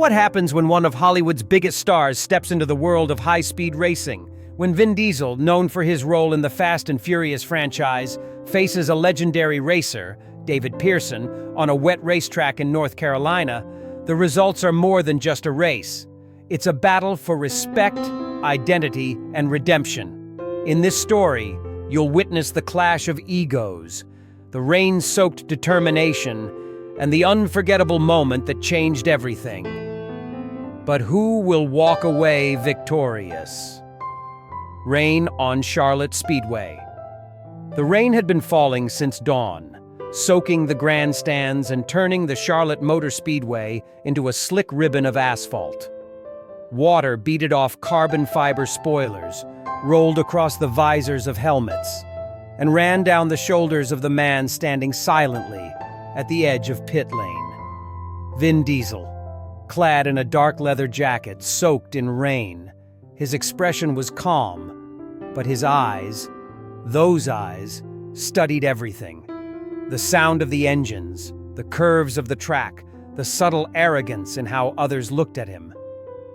What happens when one of Hollywood's biggest stars steps into the world of high-speed racing? When Vin Diesel, known for his role in the Fast and Furious franchise, faces a legendary racer, David Pearson, on a wet racetrack in North Carolina, the results are more than just a race. It's a battle for respect, identity, and redemption. In this story, you'll witness the clash of egos, the rain-soaked determination, and the unforgettable moment that changed everything. But who will walk away victorious? Rain on Charlotte Speedway. The rain had been falling since dawn, soaking the grandstands and turning the Charlotte Motor Speedway into a slick ribbon of asphalt. Water beaded off carbon fiber spoilers, rolled across the visors of helmets, and ran down the shoulders of the man standing silently at the edge of pit lane. Vin Diesel, clad in a dark leather jacket soaked in rain. His expression was calm, but his eyes, those eyes, studied everything. The sound of the engines, the curves of the track, the subtle arrogance in how others looked at him,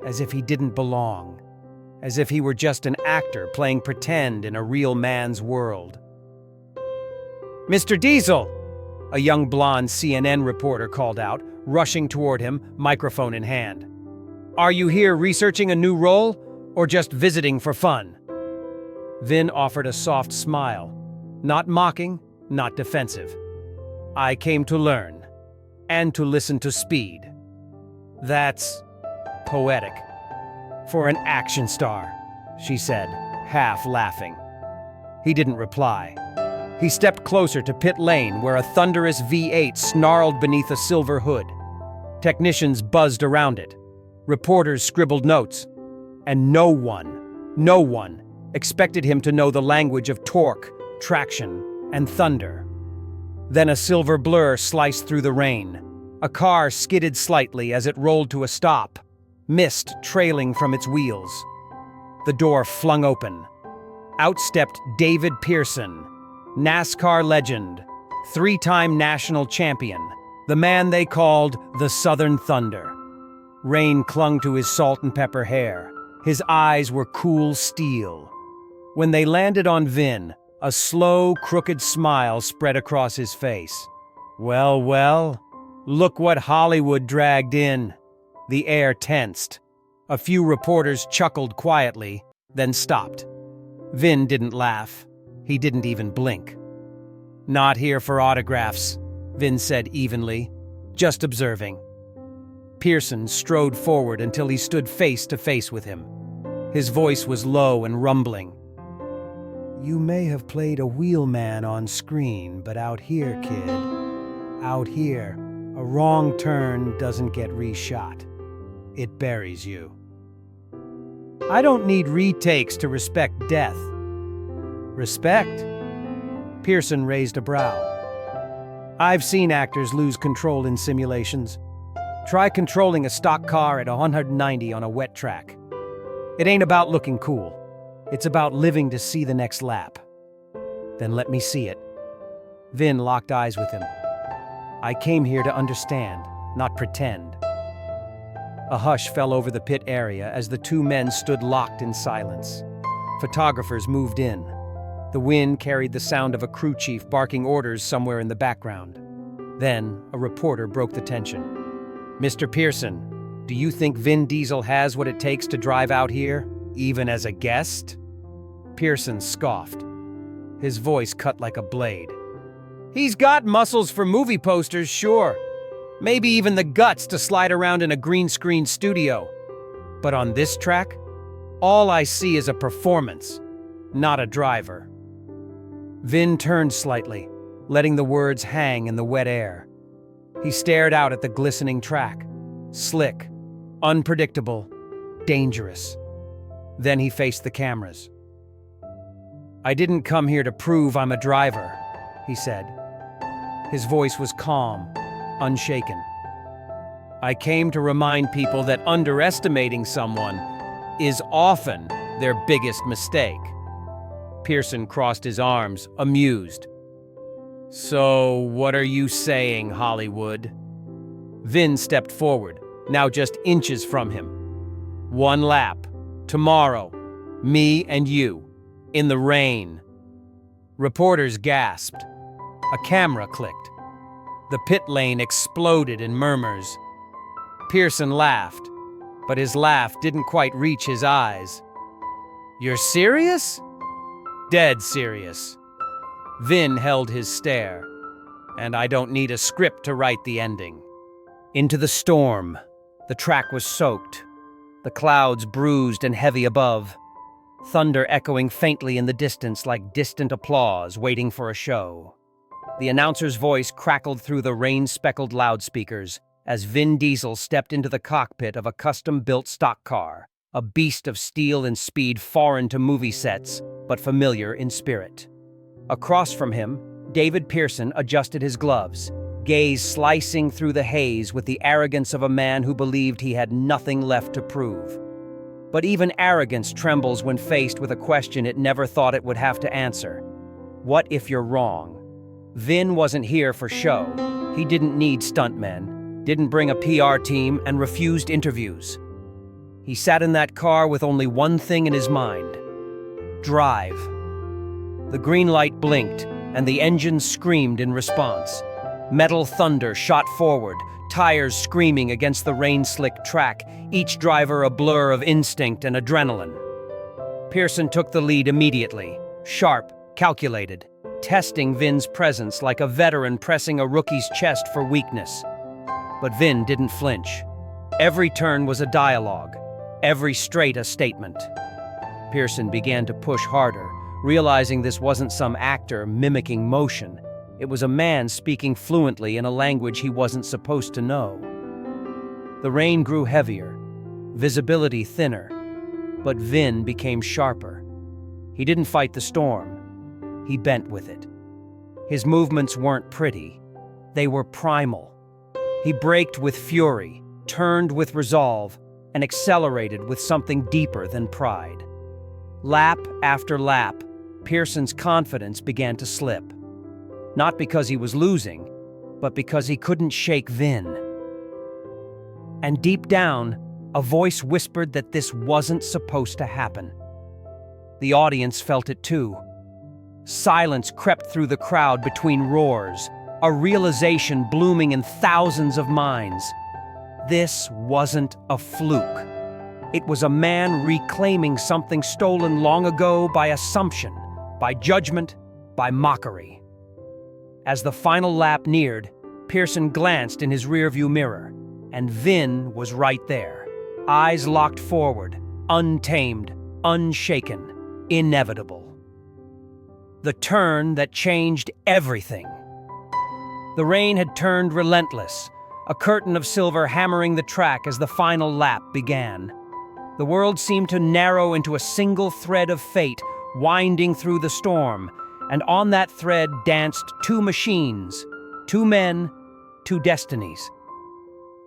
as if he didn't belong, as if he were just an actor playing pretend in a real man's world. "Mr. Diesel!" a young blonde CNN reporter called out, rushing toward him, microphone in hand. "Are you here researching a new role, or just visiting for fun?" Vin offered a soft smile, not mocking, not defensive. "I came to learn, and to listen to speed." "That's poetic for an action star," she said, half laughing. He didn't reply. He stepped closer to pit lane where a thunderous V8 snarled beneath a silver hood. Technicians buzzed around it. Reporters scribbled notes. And no one expected him to know the language of torque, traction, and thunder. Then a silver blur sliced through the rain. A car skidded slightly as it rolled to a stop, mist trailing from its wheels. The door flung open. Out stepped David Pearson, NASCAR legend, three-time national champion, the man they called the Southern Thunder. Rain clung to his salt and pepper hair. His eyes were cool steel. When they landed on Vin, a slow, crooked smile spread across his face. Well, look what Hollywood dragged in." The air tensed. A few reporters chuckled quietly, then stopped. Vin didn't laugh. He didn't even blink. "Not here for autographs," Vin said evenly, "just observing." Pearson strode forward until he stood face to face with him. His voice was low and rumbling. "You may have played a wheelman on screen, but out here, kid, out here, a wrong turn doesn't get reshot. It buries you. I don't need retakes to respect death." "Respect?" Pearson raised a brow. "I've seen actors lose control in simulations. Try controlling a stock car at 190 on a wet track. It ain't about looking cool. It's about living to see the next lap." "Then let me see it." Vin locked eyes with him. "I came here to understand, not pretend." A hush fell over the pit area as the two men stood locked in silence. Photographers moved in. The wind carried the sound of a crew chief barking orders somewhere in the background. Then, a reporter broke the tension. "Mr. Pearson, do you think Vin Diesel has what it takes to drive out here, even as a guest?" Pearson scoffed. His voice cut like a blade. "He's got muscles for movie posters, sure. Maybe even the guts to slide around in a green screen studio. But on this track, all I see is a performance, not a driver." Vin turned slightly, letting the words hang in the wet air. He stared out at the glistening track. Slick, unpredictable, dangerous. Then he faced the cameras. "I didn't come here to prove I'm a driver," he said. His voice was calm, unshaken. "I came to remind people that underestimating someone is often their biggest mistake." Pearson crossed his arms, amused. "So, what are you saying, Hollywood?" Vin stepped forward, now just inches from him. One lap. Tomorrow. Me and you. In the rain. Reporters gasped. A camera clicked. The pit lane exploded in murmurs. Pearson laughed, but his laugh didn't quite reach his eyes. "You're serious?" "Dead serious." VIN held his stare. "And I don't need a script to write the ending." Into the storm. The track was soaked. The clouds bruised and heavy above. Thunder echoing faintly in the distance like distant applause waiting for a show. The announcer's voice crackled through the rain-speckled loudspeakers as Vin Diesel stepped into the cockpit of a custom-built stock car, a beast of steel and speed foreign to movie sets, but familiar in spirit. Across from him, David Pearson adjusted his gloves, gaze slicing through the haze with the arrogance of a man who believed he had nothing left to prove. But even arrogance trembles when faced with a question it never thought it would have to answer. What if you're wrong? Vin wasn't here for show. He didn't need stuntmen, didn't bring a PR team, and refused interviews. He sat in that car with only one thing in his mind: drive. The green light blinked, and the engine screamed in response. Metal thunder shot forward, tires screaming against the rain-slicked track, each driver a blur of instinct and adrenaline. Pearson took the lead immediately, sharp, calculated, testing Vin's presence like a veteran pressing a rookie's chest for weakness. But Vin didn't flinch. Every turn was a dialogue, every straight a statement. Pearson began to push harder, realizing this wasn't some actor mimicking motion. It was a man speaking fluently in a language he wasn't supposed to know. The rain grew heavier, visibility thinner, but Vin became sharper. He didn't fight the storm. He bent with it. His movements weren't pretty. They were primal. He braked with fury, turned with resolve, and accelerated with something deeper than pride. Lap after lap, Pearson's confidence began to slip. Not because he was losing, but because he couldn't shake Vin. And deep down, a voice whispered that this wasn't supposed to happen. The audience felt it too. Silence crept through the crowd between roars, a realization blooming in thousands of minds. This wasn't a fluke. It was a man reclaiming something stolen long ago by assumption, by judgment, by mockery. As the final lap neared, Pearson glanced in his rearview mirror, and Vin was right there, eyes locked forward, untamed, unshaken, inevitable. The turn that changed everything. The rain had turned relentless, a curtain of silver hammering the track as the final lap began. The world seemed to narrow into a single thread of fate, winding through the storm, and on that thread danced two machines, two men, two destinies.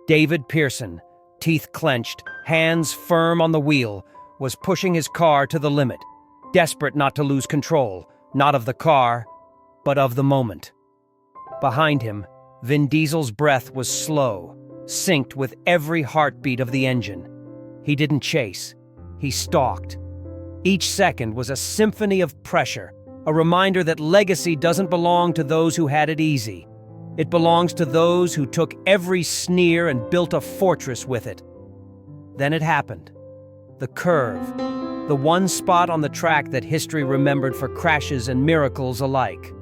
David Pearson, teeth clenched, hands firm on the wheel, was pushing his car to the limit, desperate not to lose control, not of the car, but of the moment. Behind him, Vin Diesel's breath was slow, synced with every heartbeat of the engine. He didn't chase. He stalked. Each second was a symphony of pressure, a reminder that legacy doesn't belong to those who had it easy. It belongs to those who took every sneer and built a fortress with it. Then it happened. The curve. The one spot on the track that history remembered for crashes and miracles alike.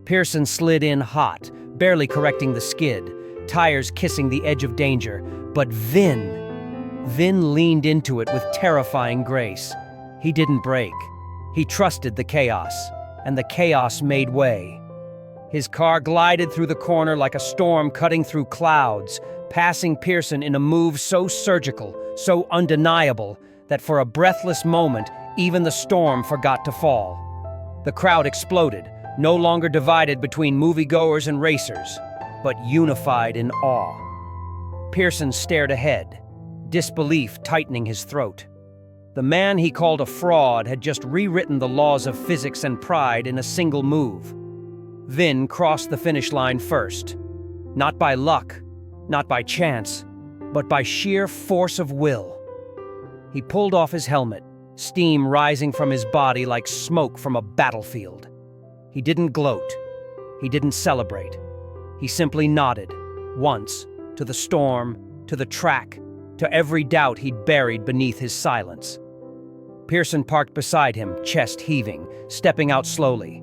Pearson slid in hot, barely correcting the skid, tires kissing the edge of danger. But Vin leaned into it with terrifying grace. He didn't brake. He trusted the chaos, and the chaos made way. His car glided through the corner like a storm cutting through clouds, passing Pearson in a move so surgical, so undeniable, that for a breathless moment, even the storm forgot to fall. The crowd exploded, no longer divided between moviegoers and racers, but unified in awe. Pearson stared ahead, disbelief tightening his throat. The man he called a fraud had just rewritten the laws of physics and pride in a single move. Vin crossed the finish line first. Not by luck, not by chance, but by sheer force of will. He pulled off his helmet, steam rising from his body like smoke from a battlefield. He didn't gloat. He didn't celebrate. He simply nodded, once, to the storm, to the track, to every doubt he'd buried beneath his silence. Pearson parked beside him, chest heaving, stepping out slowly.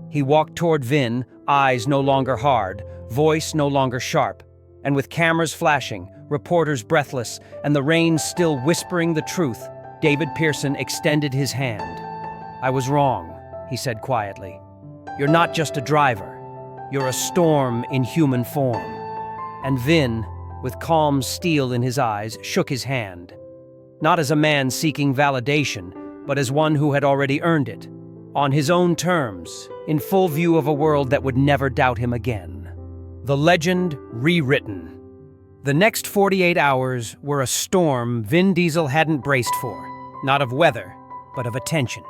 He walked toward VIN, eyes no longer hard, voice no longer sharp, and with cameras flashing, reporters breathless, and the rain still whispering the truth, David Pearson extended his hand. "I was wrong," he said quietly. "You're not just a driver. You're a storm in human form." And VIN, with calm steel in his eyes, shook his hand. Not as a man seeking validation, but as one who had already earned it, on his own terms, in full view of a world that would never doubt him again. The legend rewritten. The next 48 hours were a storm Vin Diesel hadn't braced for, not of weather, but of attention.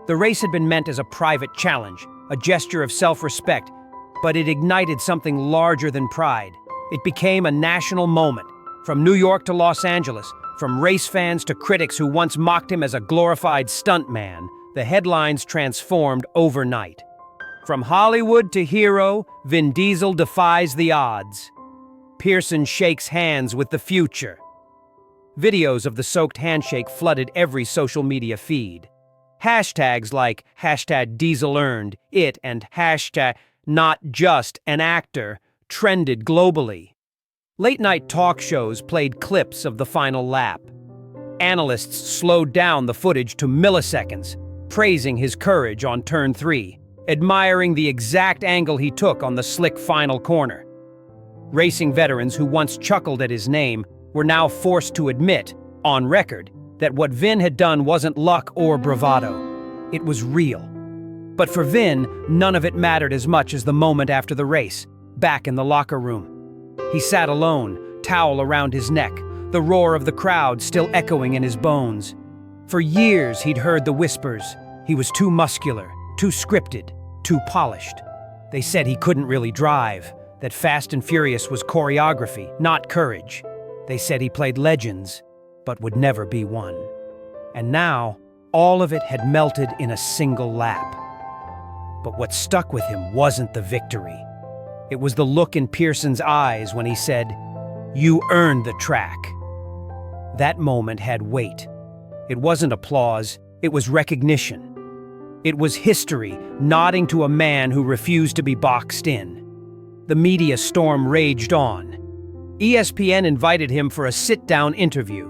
The race had been meant as a private challenge, a gesture of self-respect, but it ignited something larger than pride. It became a national moment, from New York to Los Angeles, from race fans to critics who once mocked him as a glorified stuntman. The headlines transformed overnight. From Hollywood to hero, Vin Diesel defies the odds. Pearson shakes hands with the future. Videos of the soaked handshake flooded every social media feed. Hashtags like #DieselEarnedIt and #NotJustAnActor trended globally. Late-night talk shows played clips of the final lap. Analysts slowed down the footage to milliseconds, praising his courage on turn 3, admiring the exact angle he took on the slick final corner. Racing veterans who once chuckled at his name were now forced to admit, on record, that what Vin had done wasn't luck or bravado. It was real. But for Vin, none of it mattered as much as the moment after the race, back in the locker room. He sat alone, towel around his neck, the roar of the crowd still echoing in his bones. For years he'd heard the whispers. He was too muscular, too scripted, too polished. They said he couldn't really drive, that Fast and Furious was choreography, not courage. They said he played legends, but would never be one. And now, all of it had melted in a single lap. But what stuck with him wasn't the victory. It was the look in Pearson's eyes when he said, "You earned the track." That moment had weight. It wasn't applause, it was recognition. It was history nodding to a man who refused to be boxed in. The media storm raged on. ESPN invited him for a sit-down interview.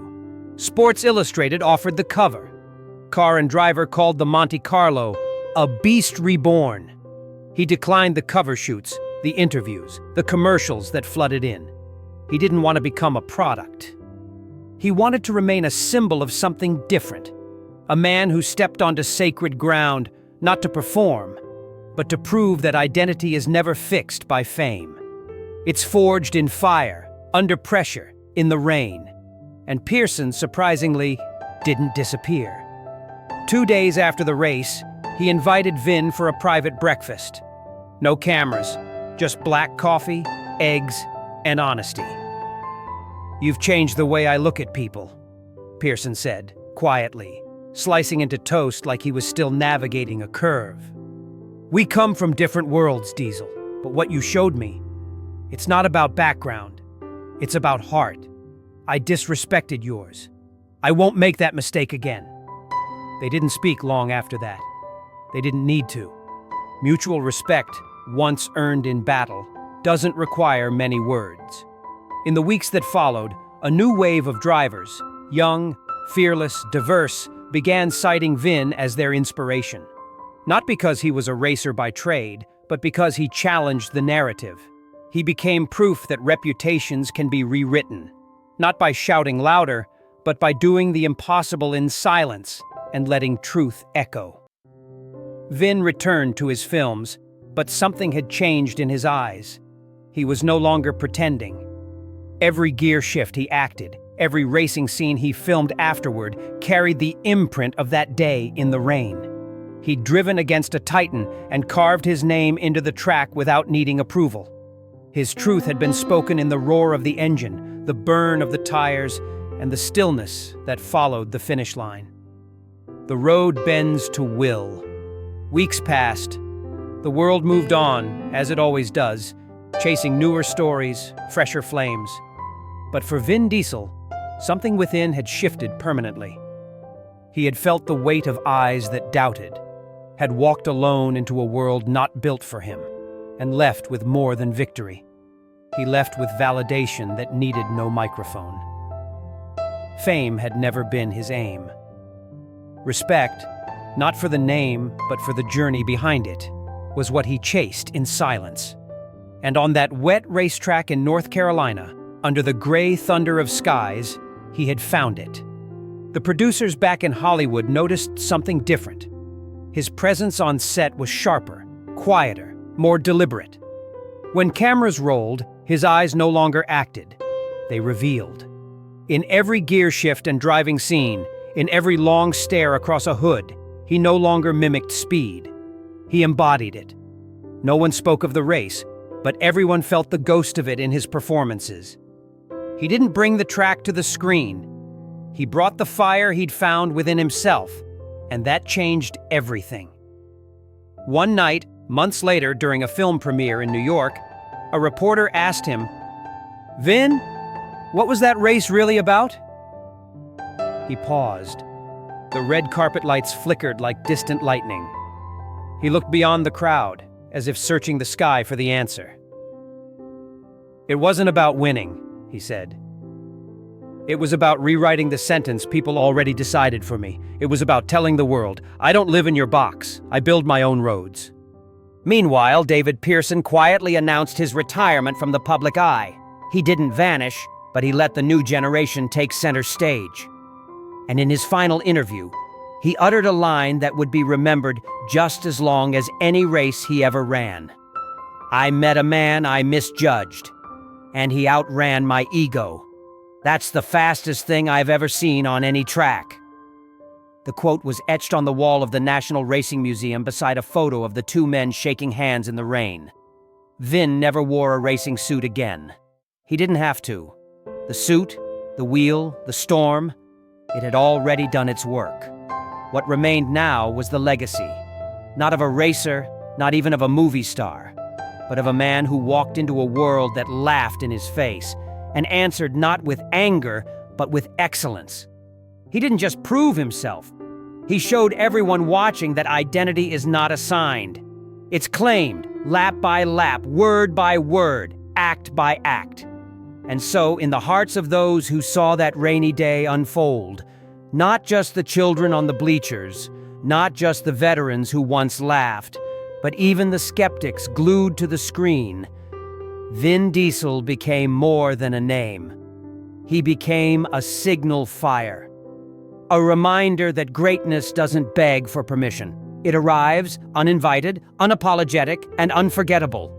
Sports Illustrated offered the cover. Car and Driver called the Monte Carlo a beast reborn. He declined the cover shoots, the interviews, the commercials that flooded in. He didn't want to become a product. He wanted to remain a symbol of something different. A man who stepped onto sacred ground, not to perform, but to prove that identity is never fixed by fame. It's forged in fire, under pressure, in the rain. And Pearson, surprisingly, didn't disappear. 2 days after the race, he invited Vin for a private breakfast. No cameras, just black coffee, eggs, and honesty. "You've changed the way I look at people," Pearson said, quietly, slicing into toast like he was still navigating a curve. "We come from different worlds, Diesel, but what you showed me, it's not about background. It's about heart. I disrespected yours. I won't make that mistake again." They didn't speak long after that. They didn't need to. Mutual respect, once earned in battle, doesn't require many words. In the weeks that followed, a new wave of drivers, young, fearless, diverse, began citing Vin as their inspiration. Not because he was a racer by trade, but because he challenged the narrative. He became proof that reputations can be rewritten, not by shouting louder, but by doing the impossible in silence and letting truth echo. Vin returned to his films, but something had changed in his eyes. He was no longer pretending. Every gear shift he acted, every racing scene he filmed afterward, carried the imprint of that day in the rain. He'd driven against a titan and carved his name into the track without needing approval. His truth had been spoken in the roar of the engine, the burn of the tires, and the stillness that followed the finish line. The road bends to will. Weeks passed. The world moved on, as it always does, chasing newer stories, fresher flames. But for Vin Diesel, something within had shifted permanently. He had felt the weight of eyes that doubted, had walked alone into a world not built for him, and left with more than victory. He left with validation that needed no microphone. Fame had never been his aim. Respect, not for the name, but for the journey behind it, was what he chased in silence. And on that wet racetrack in North Carolina, under the gray thunder of skies, he had found it. The producers back in Hollywood noticed something different. His presence on set was sharper, quieter, more deliberate. When cameras rolled, his eyes no longer acted. They revealed. In every gear shift and driving scene, in every long stare across a hood, he no longer mimicked speed. He embodied it. No one spoke of the race, but everyone felt the ghost of it in his performances. He didn't bring the track to the screen. He brought the fire he'd found within himself, and that changed everything. One night, months later, during a film premiere in New York, a reporter asked him, "Vin, what was that race really about?" He paused. The red carpet lights flickered like distant lightning. He looked beyond the crowd, as if searching the sky for the answer. "It wasn't about winning," he said. "It was about rewriting the sentence people already decided for me. It was about telling the world, I don't live in your box. I build my own roads." Meanwhile, David Pearson quietly announced his retirement from the public eye. He didn't vanish, but he let the new generation take center stage. And in his final interview, he uttered a line that would be remembered just as long as any race he ever ran. "I met a man I misjudged, and he outran my ego. That's the fastest thing I've ever seen on any track." The quote was etched on the wall of the National Racing Museum beside a photo of the two men shaking hands in the rain. Vin never wore a racing suit again. He didn't have to. The suit, the wheel, the storm, it had already done its work. What remained now was the legacy, not of a racer, not even of a movie star, but of a man who walked into a world that laughed in his face and answered not with anger, but with excellence. He didn't just prove himself. He showed everyone watching that identity is not assigned. It's claimed, lap by lap, word by word, act by act. And so, in the hearts of those who saw that rainy day unfold, not just the children on the bleachers, not just the veterans who once laughed, but even the skeptics glued to the screen, Vin Diesel became more than a name. He became a signal fire. A reminder that greatness doesn't beg for permission. It arrives uninvited, unapologetic, and unforgettable.